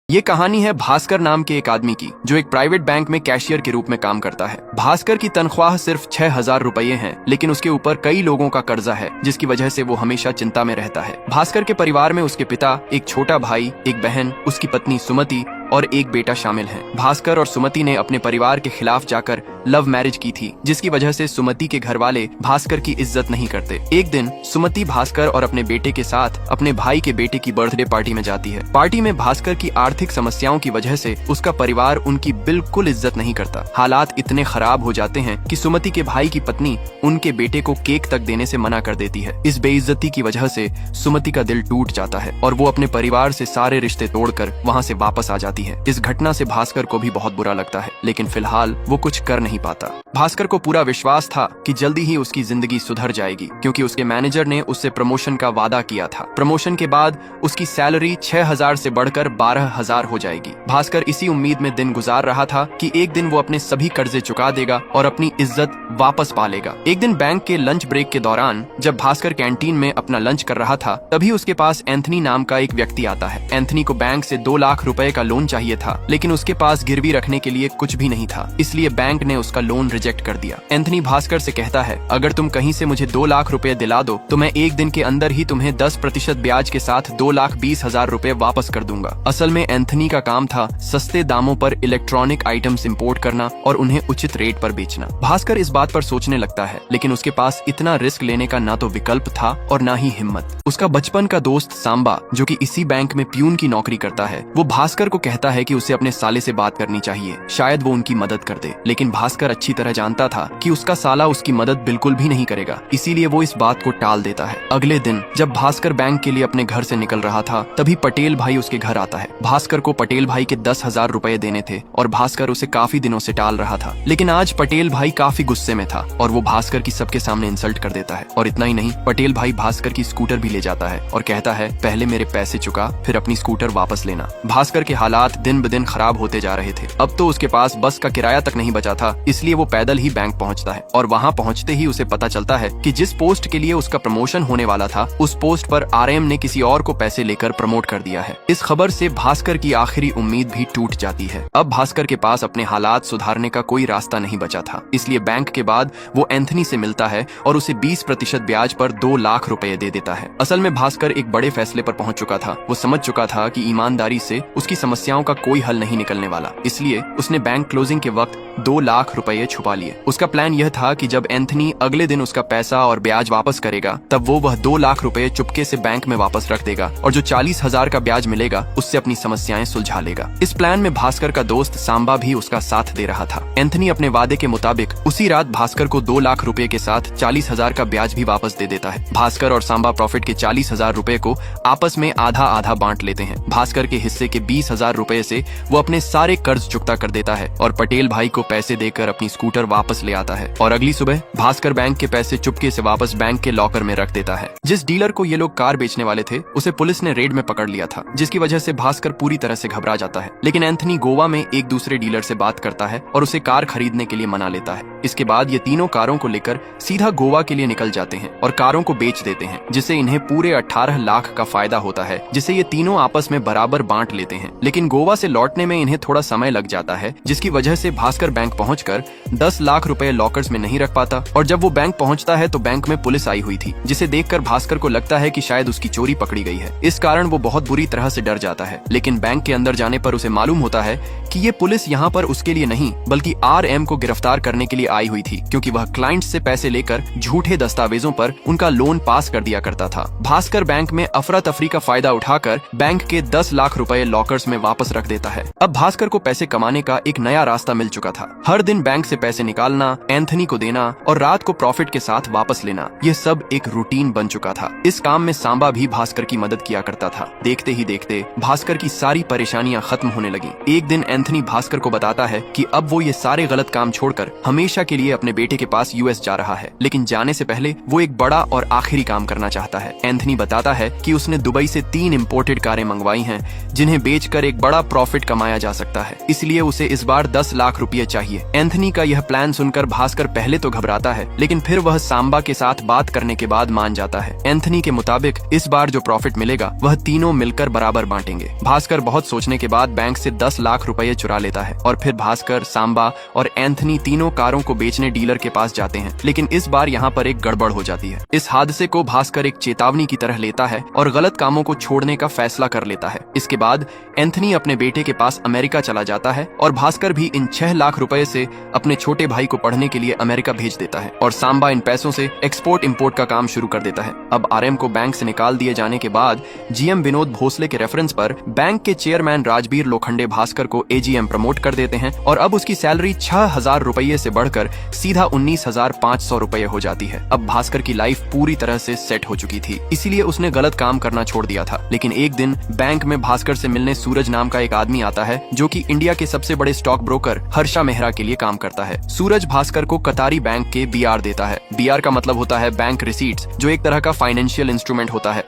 ये कहानी है भास्कर नाम के एक आदमी की, जो एक प्राइवेट बैंक में कैशियर के रूप में काम करता है। भास्कर की तनख्वाह सिर्फ 6,000 रुपये है, लेकिन उसके ऊपर कई लोगों का कर्जा है, जिसकी वजह से वो हमेशा चिंता में रहता है। भास्कर के परिवार में उसके पिता, एक छोटा भाई, एक बहन, उसकी पत्नी सुमति और एक बेटा शामिल हैं। भास्कर और सुमति ने अपने परिवार के खिलाफ जाकर लव मैरिज की थी, जिसकी वजह से सुमति के घर वाले भास्कर की इज्जत नहीं करते। एक दिन सुमति भास्कर और अपने बेटे के साथ अपने भाई के बेटे की बर्थडे पार्टी में जाती है। पार्टी में भास्कर की आर्थिक समस्याओं की वजह से उसका परिवार उनकी बिल्कुल इज्जत नहीं करता। हालात इतने खराब हो जाते हैं कि सुमति के भाई की पत्नी उनके बेटे को केक तक देने से मना कर देती है। इस बेइज्जती की वजह से सुमति का दिल टूट जाता है और वो अपने परिवार से सारे रिश्ते तोड़कर वहाँ से वापस आ जाती है। इस घटना से भास्कर को भी बहुत बुरा लगता है, लेकिन फिलहाल वो कुछ कर नहीं पाता। भास्कर को पूरा विश्वास था कि जल्दी ही उसकी जिंदगी सुधर जाएगी, क्योंकि उसके मैनेजर ने उससे प्रमोशन का वादा किया था। प्रमोशन के बाद उसकी सैलरी 6,000 से बढ़कर 12,000 हो जाएगी। भास्कर इसी उम्मीद में दिन गुजार रहा था कि एक दिन वो अपने सभी कर्जे चुका देगा और अपनी इज्जत वापस पा लेगा। एक दिन बैंक के लंच ब्रेक के दौरान जब भास्कर कैंटीन में अपना लंच कर रहा था, तभी उसके पास एंथनी नाम का एक व्यक्ति आता है। एंथनी को बैंक से 2 लाख रुपए का लोन चाहिए था, लेकिन उसके पास गिरवी रखने के लिए कुछ भी नहीं था, इसलिए बैंक ने उसका लोन रिजेक्ट कर दिया। एंथनी भास्कर से कहता है, अगर तुम कहीं से मुझे 2 लाख रुपए दिला दो तो मैं एक दिन के अंदर ही तुम्हें 10% ब्याज के साथ 2,20,000 रुपए वापस कर दूंगा। असल में एंथनी का काम था सस्ते दामों पर इलेक्ट्रॉनिक आइटम्स इंपोर्ट करना और उन्हें उचित रेट पर बेचना। भास्कर इस बात पर सोचने लगता है, लेकिन उसके पास इतना रिस्क लेने का ना तो विकल्प था और ना ही हिम्मत। उसका बचपन का दोस्त सांबा, जो कि इसी बैंक में प्यून की नौकरी करता है, वो भास्कर को कहता है कि उसे अपने साले से बात करनी चाहिए, शायद वो उनकी मदद कर दे। लेकिन भास्कर अच्छी तरह जानता था कि उसका साला उसकी मदद बिल्कुल भी नहीं करेगा, इसीलिए वो इस बात को टाल देता है। अगले दिन जब भास्कर बैंक के लिए अपने घर से निकल रहा था, तभी पटेल भाई उसके घर आता है। भास्कर को पटेल भाई के 10,000 रुपए देने थे और भास्कर उसे काफी दिनों से टाल रहा था, लेकिन आज पटेल भाई काफी गुस्से में था और वो भास्कर की सबके सामने इंसल्ट कर देता है। और इतना ही नहीं, पटेल भाई भास्कर की स्कूटर भी ले जाता है और कहता है, पहले मेरे पैसे चुका, फिर अपनी स्कूटर वापस लेना। भास्कर के हालात दिन ब दिन खराब होते जा रहे थे। अब तो उसके पास बस का किराया तक नहीं बचा था, इसलिए वो पैदल ही बैंक पहुंचता है और वहां पहुंचते ही उसे पता चलता है कि जिस पोस्ट के लिए उसका प्रमोशन होने वाला था, उस पोस्ट पर आरएम ने किसी और को पैसे लेकर प्रमोट कर दिया है। इस खबर से भास्कर की आखिरी उम्मीद भी टूट जाती है। अब भास्कर के पास अपने हालात सुधारने का कोई रास्ता नहीं बचा था, इसलिए बैंक के बाद वो एंथनी से मिलता है और उसे 20% ब्याज पर 2 लाख रुपए दे देता है। असल में भास्कर एक बड़े फैसले पर पहुंच चुका था। वो समझ चुका था कि ईमानदारी से उसकी समस्याओं का कोई हल नहीं निकलने वाला, इसलिए उसने बैंक क्लोजिंग के वक्त 2 लाख रुपए छुपा लिए। उसका प्लान यह था कि जब एंथनी अगले दिन उसका पैसा और ब्याज वापस करेगा, तब वो वह 2 लाख रुपए चुपके से बैंक में वापस रख देगा और जो 40,000 का ब्याज मिलेगा उससे अपनी समस्याएं सुलझा लेगा। इस प्लान में भास्कर का दोस्त सांबा भी उसका साथ दे रहा था। एंथनी अपने वादे के मुताबिक उसी रात भास्कर को 2 लाख रुपए के साथ 40,000 का ब्याज भी वापस दे देता है। भास्कर और सांबा प्रॉफिट के 40,000 रुपए को आपस में आधा आधा बांट लेते हैं। भास्कर के हिस्से के 20,000 रुपए से वो अपने सारे कर्ज चुकता कर देता है और पटेल भाई को पैसे देकर अपनी स्कूटर वापस ले आता है। और अगली सुबह भास्कर बैंक के पैसे चुपके से वापस बैंक के लॉकर में रख देता है। जिस डीलर को ये लोग कार बेचने वाले थे, उसे पुलिस ने रेड में पकड़ लिया था, जिसकी वजह से भास्कर पूरी तरह से घबरा जाता है। लेकिन एंथनी गोवा में एक दूसरे डीलर से बात करता है और उसे कार खरीदने के लिए मना लेता है। इसके बाद ये तीनों कारों को लेकर सीधा गोवा के लिए निकल जाते हैं और कारों को बेच देते हैं, जिससे इन्हें पूरे 18 लाख का फायदा होता है, जिसे ये तीनों आपस में बराबर बांट लेते हैं। लेकिन गोवा से लौटने में इन्हें थोड़ा समय लग जाता है, जिसकी वजह से भास्कर बैंक पहुंचकर 10 लाख रुपए लॉकर्स में नहीं रख पाता। और जब वो बैंक पहुंचता है तो बैंक में पुलिस आई हुई थी, जिसे देखकर भास्कर को लगता है कि शायद उसकी चोरी पकड़ी गई है। इस कारण वो बहुत बुरी तरह से डर जाता है। लेकिन बैंक के अंदर जाने पर उसे मालूम होता है कि ये पुलिस यहाँ पर उसके लिए नहीं, बल्कि आरएम को गिरफ्तार करने के लिए आई हुई थी, क्योंकि वह क्लाइंट्स से पैसे लेकर झूठे दस्तावेजों पर उनका लोन पास कर दिया करता था। भास्कर बैंक में अफरा तफरी का फायदा उठाकर बैंक के 10 लाख रुपए लॉकर्स में वापस रख देता है। अब भास्कर को पैसे कमाने का एक नया रास्ता मिल चुका था। हर दिन बैंक से पैसे निकालना, एंथनी को देना और रात को प्रॉफिट के साथ वापस लेना, यह सब एक रूटीन बन चुका था। इस काम में सांबा भी भास्कर की मदद किया करता था। देखते ही देखते भास्कर की सारी परेशानियां खत्म होने लगी। एक दिन एंथनी भास्कर को बताता है कि अब वो ये सारे गलत काम छोड़कर हमेशा के लिए अपने बेटे के पास यूएस जा रहा है, लेकिन जाने से पहले वो एक बड़ा और आखिरी काम करना चाहता है। एंथनी बताता है कि उसने दुबई से 3 इंपोर्टेड कारें मंगवाई हैं, जिन्हें बेचकर एक बड़ा प्रॉफिट कमाया जा सकता है, इसलिए उसे इस बार 10 लाख रुपए चाहिए। एंथनी का यह प्लान सुनकर भास्कर पहले तो घबराता है, लेकिन फिर वह सांबा के साथ बात करने के बाद मान जाता है। एंथनी के मुताबिक इस बार जो प्रॉफिट मिलेगा वह तीनों मिलकर बराबर बांटेंगे। भास्कर बहुत सोचने के बाद बैंक से 10 लाख रुपए चुरा लेता है और फिर भास्कर, सांबा और एंथनी तीनों कारों को बेचने डीलर के पास जाते हैं। लेकिन इस बार यहाँ पर एक गड़बड़ हो जाती है। इस हादसे को भास्कर एक चेतावनी की तरह लेता है और गलत कामों को छोड़ने का फैसला कर लेता है। इसके बाद एंथनी अपने बेटे के पास अमेरिका चला जाता है और भास्कर भी इन 6 लाख रुपए से अपने छोटे भाई को पढ़ने के लिए अमेरिका भेज देता है और सांबा इन पैसों से एक्सपोर्ट इंपोर्ट का काम शुरू कर देता है। अब आरएम को बैंक से निकाल दिए जाने के बाद जीएम विनोद भोसले के रेफरेंस पर बैंक के चेयरमैन राजबीर लोखंडे भास्कर को एजीएम प्रमोट कर देते हैं और अब उसकी सैलरी 6,000 रुपये से बढ़कर सीधा 19,500 रुपये हो जाती है। अब भास्कर की लाइफ पूरी तरह से सेट हो चुकी थी, इसीलिए उसने गलत काम करना छोड़ दिया था। लेकिन एक दिन बैंक में भास्कर से मिलने सूरज नाम का एक आदमी आता है जो कि इंडिया के सबसे बड़े स्टॉक ब्रोकर हर्षा मेहरा के लिए काम करता है। सूरज भास्कर को कतारी बैंक के बीआर देता है। बीआर का मतलब होता है बैंक रिसीट्स, जो एक तरह का फाइनेंशियल इंस्ट्रूमेंट होता है।